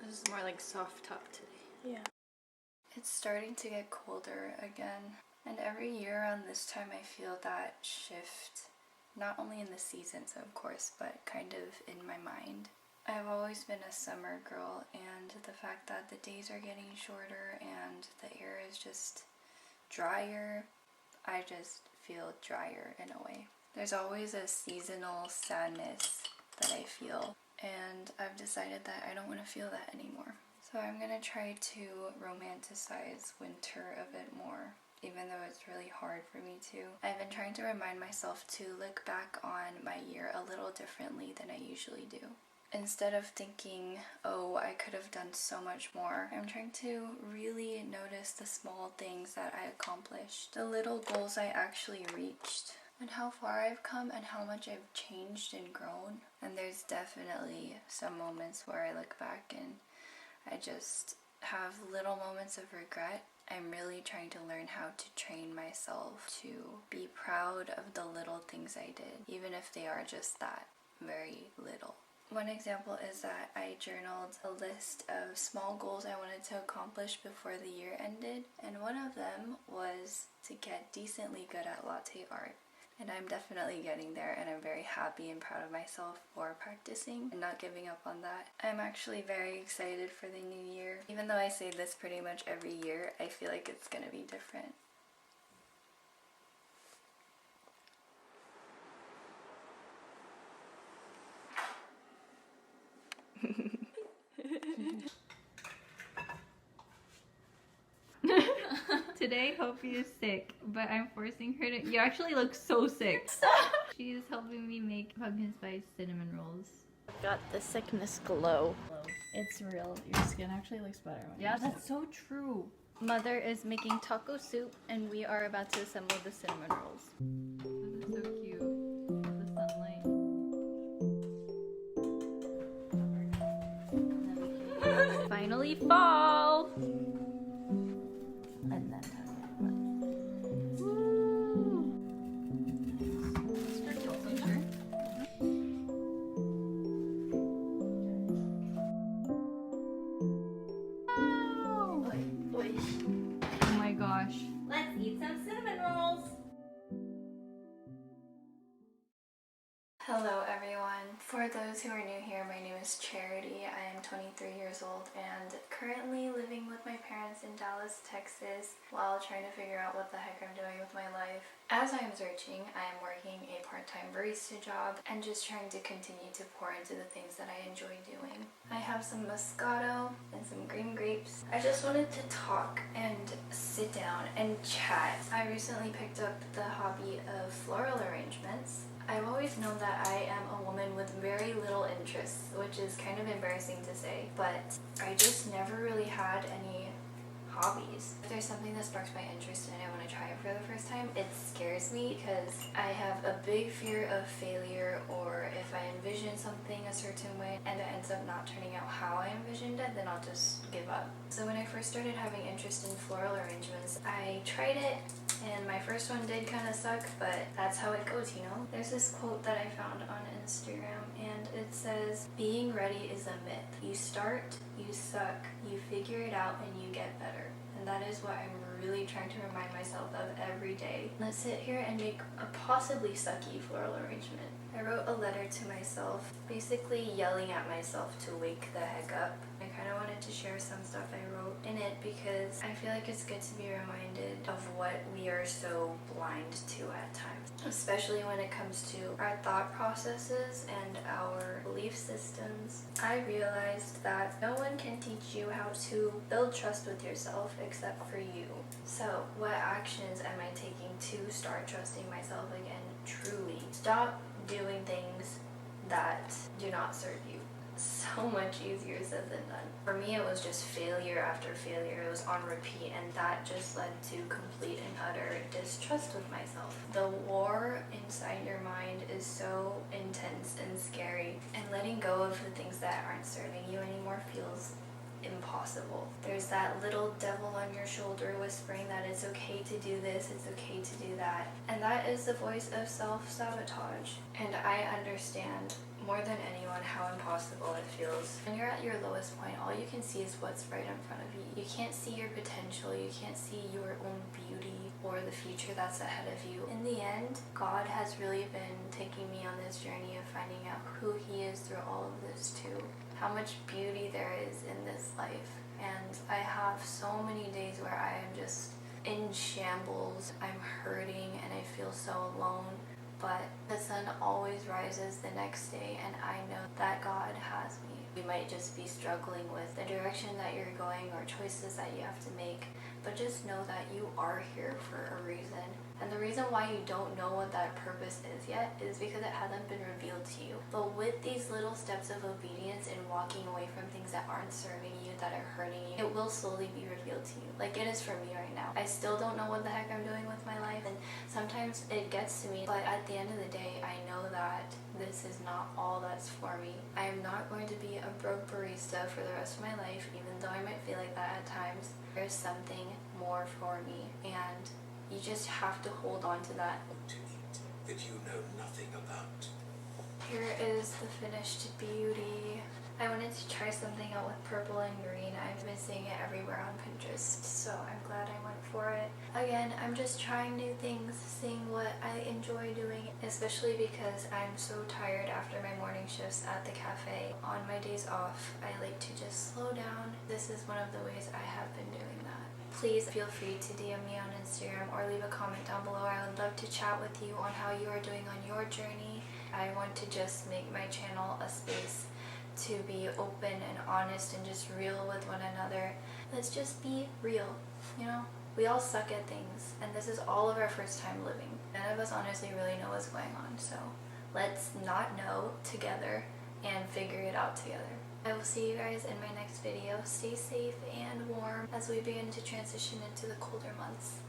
This is more like soft top today. Yeah. It's starting to get colder again, and every year around this time I feel that shift, not only in the seasons of course, but kind of in my mind. I've always been a summer girl, and the fact that the days are getting shorter and the air is just drier, I just feel drier in a way. There's always a seasonal sadness that I feel, and I've decided that I don't want to feel that anymore. So I'm gonna try to romanticize winter a bit more, even though it's really hard for me to. I've been trying to remind myself to look back on my year a little differently than I usually do. Instead of thinking, oh, I could have done so much more, I'm trying to really notice the small things that I accomplished, the little goals I actually reached, and how far I've come and how much I've changed and grown. And there's definitely some moments where I look back and I just have little moments of regret. I'm really trying to learn how to train myself to be proud of the little things I did, even if they are just that, very little. One example is that I journaled a list of small goals I wanted to accomplish before the year ended, and one of them was to get decently good at latte art. And I'm definitely getting there, and I'm very happy and proud of myself for practicing and not giving up on that. I'm actually very excited for the new year. Even though I say this pretty much every year, I feel like it's gonna be different. Today, Hopi is sick, but I'm forcing her to. You actually look so sick. She's helping me make pumpkin spice cinnamon rolls. I've got the sickness glow. It's real. Your skin actually looks better when Yeah, you're that's so true. Mother is making taco soup, and we are about to assemble the cinnamon rolls. This is so cute. The sunlight. Finally fall! And then Oh my gosh. Let's eat some cinnamon rolls! Hello everyone. For those who are new here, my name is Charity. I am 23 years old and currently living with my parents in Dallas, Texas, while trying to figure out what the heck I'm doing with my life. As I am searching, I am working a part-time barista job and just trying to continue to pour into the things that I enjoy doing. I have some Moscato and some green grapes. I just wanted to talk and sit down and chat. I recently picked up the hobby of floral arrangements. I've always known that I am a woman with very little interests, which is kind of embarrassing to say, but I just never really had any hobbies. If there's something that sparks my interest and I want to try it for the first time, it scares me because I have a big fear of failure, or if I envision something a certain way and it ends up not turning out how I envisioned it, then I'll just give up. So when I first started having interest in floral arrangements, I tried it, and my first one did kind of suck, but that's how it goes, you know? There's this quote that I found on Instagram, and it says, "Being ready is a myth. You start, you suck, you figure it out, and you get better." And that is what I'm really trying to remind myself of every day. Let's sit here and make a possibly sucky floral arrangement. I wrote a letter to myself, basically yelling at myself to wake the heck up. I kind kind of wanted to share some stuff I wrote in it because I feel like it's good to be reminded of what we are so blind to at times, especially when it comes to our thought processes and our belief systems. I realized that no one can teach you how to build trust with yourself except for you. So what actions am I taking to start trusting myself again truly? Stop doing things that do not serve you. So much easier said than done. For me, it was just failure after failure. It was on repeat, and that just led to complete and utter distrust with myself. The war inside your mind is so intense and scary, and letting go of the things that aren't serving you anymore feels impossible. There's that little devil on your shoulder whispering that it's okay to do this, it's okay to do that, and that is the voice of self-sabotage. And I understand more than anyone how impossible it feels. When you're at your lowest point, all you can see is what's right in front of you. You can't see your potential, you can't see your own beauty or the future that's ahead of you. In the end, God has really been taking me on this journey of finding out who He is through all of this too. How much beauty there is in this life. And I have so many days where I am just in shambles, I'm hurting, and I feel so alone. But the sun always rises the next day, and I know that God has me. You might just be struggling with the direction that you're going or choices that you have to make, but just know that you are here for a reason. And the reason why you don't know what that purpose is yet is because it hasn't been revealed to you. But with these little steps of obedience and walking away from things that aren't serving you, that are hurting you, it will slowly be revealed to you. Like it is for me right now. I still don't know what the heck I'm doing with my life, and sometimes it gets to me, but at the end of the day, I know that this is not all that's for me. I am not going to be a broke barista for the rest of my life, even though I might feel like that at times. There's something more for me, and you just have to hold on to that. That you know nothing about. Here is the finished beauty. I wanted to try something out with purple and green. I've been seeing it everywhere on Pinterest, so I'm glad I went for it. Again, I'm just trying new things, seeing what I enjoy doing, especially because I'm so tired after my morning shifts at the cafe. On my days off, I like to just slow down. This is one of the ways I have been doing that. Please feel free to DM me on Instagram or leave a comment down below. I would love to chat with you on how you are doing on your journey. I want to just make my channel a space to be open and honest and just real with one another. Let's just be real, you know? We all suck at things, and this is all of our first time living. None of us honestly really know what's going on, so let's not know together and figure it out together. I will see you guys in my next video. Stay safe and warm as we begin to transition into the colder months.